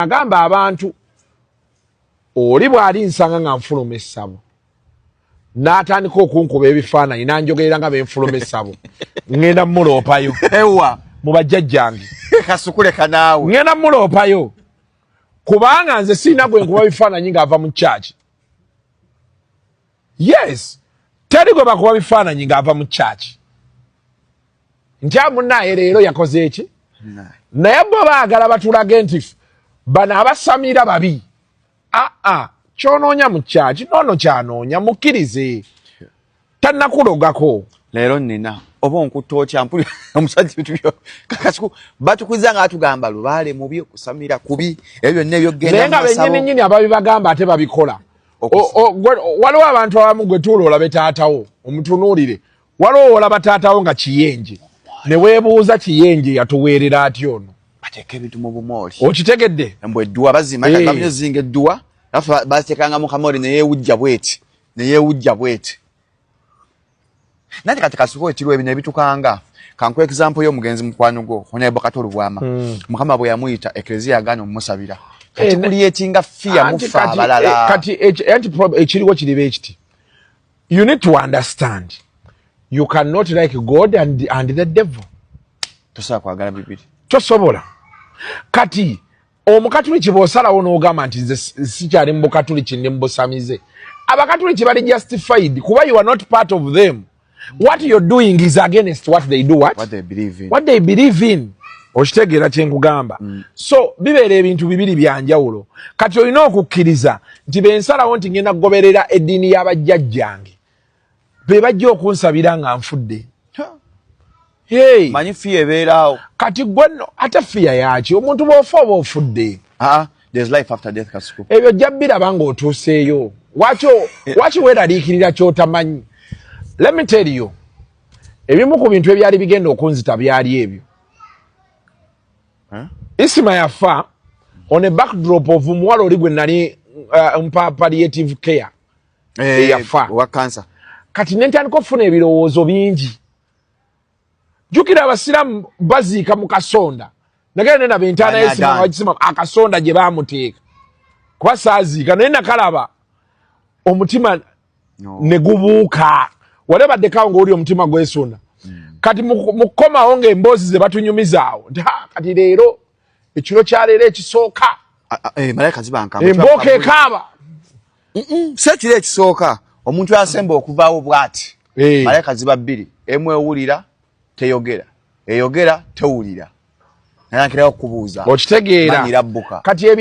agamba abantu oli bwali nsanga nga nfuluma essabo n'atandika okunkuba ebifaananyi nanjogerera nga benfuluma essabo ngenda muloopayo ewa mu bajjajjange kasukule kanaawe ngenda muloopayo kubanga nze sirina gwe nkuba bifaananyi ng'ava mu church. Yes, teri gwe bakuba bifaananyi ng'ava mu church. Ntya munnaye leero yakoze eki naye bo baagala batulage nti bano abasamira babi. Kyonoonya mu church noono kyanoonya mukkirize tannakulogako. Leero nina oba onkutta otya mpuli omusajja bitubyo kakasiku batukuliza nga atugamba lubaale mubi okusamira kubi ebyo byonna ebyogenda naye nga bennyini ababi bagamba ate babikola. Waliwo abantu abamu gwe tuula olabe taatawo omutunuulire waliwo olaba taatawo nga kiyenje ne weebuuza kiyenje yatuweerera atya ono bateeka ebintu mu bumooli okitegedde embwe edduwa bazima kagamyo zinga edduwa nafa bateekanga mu kamooli ne yeewujja bweti nati kati kasuko ekirwa ebino ebitukanga kanku example y'omugenzi mukwano gwo Honorable Katolu Bwama mukama bwe yamuyita eklezia yagana omusabira kati kulietinga fia mufa balala kati ekiriwo kiribe ekiti. You need to understand you cannot like God and the devil. Tosobola kwagala bibiri tosobola kati omukatuliki bw'osalawo n'ogamba nti nze sikyali mu bukatuliki ndi mu busamize abakatuliki bali justified kuba you are not part of them. What you're doing is against what they do, what they believe in. What they believe in. Okitegeera kye nkugamba. So bibeera ebintu bibiri byanjawulo. Kati olina okukkiriza nti bensalawo nti ngenda kugoberera eddiini y'abajjajjange be bajja okunsabira nga nfudde. Hey. Manyi fiya ebeeraawo. Kati gwe ate fiya yaaki omuntu bw'ofa oba ofudde. There's life after death kasuku. Ebyo jja biraba ng'otuuseeyo. Waki weeraliikirira ky'otamanyi? Let me tell you. Ebimu ku bintu ebyali bigenda okunzita byali ebyo. Isima yafa on a backdrop of muwala oli gwe nali mpa palliative care. Yafa. Wa cancer. Kati nentandika okufuna ebirowoozo bingi. Jukira abasiramu baziika mu kasonda. Nagenda nena bentana y'esima wagisima akasonda gye baamuteeka. Kuba saaziika naye nakalaba omutima ne gubuuka. Walebaddeko ng'oli omutima gwesunda. Kati mukomawo ng'emboozi ze batunyumizaawo nti kati leero ekiro kya leero ekisooka malayika zibankamba embooka ekaaba si ekiro ekisooka omuntu asemba okuvaawo bw'ati malayika ziba bbiri emu ewulira teyogera eyogera tewulira naye nkirawo okubuuza okitegeera manyira bbuka kati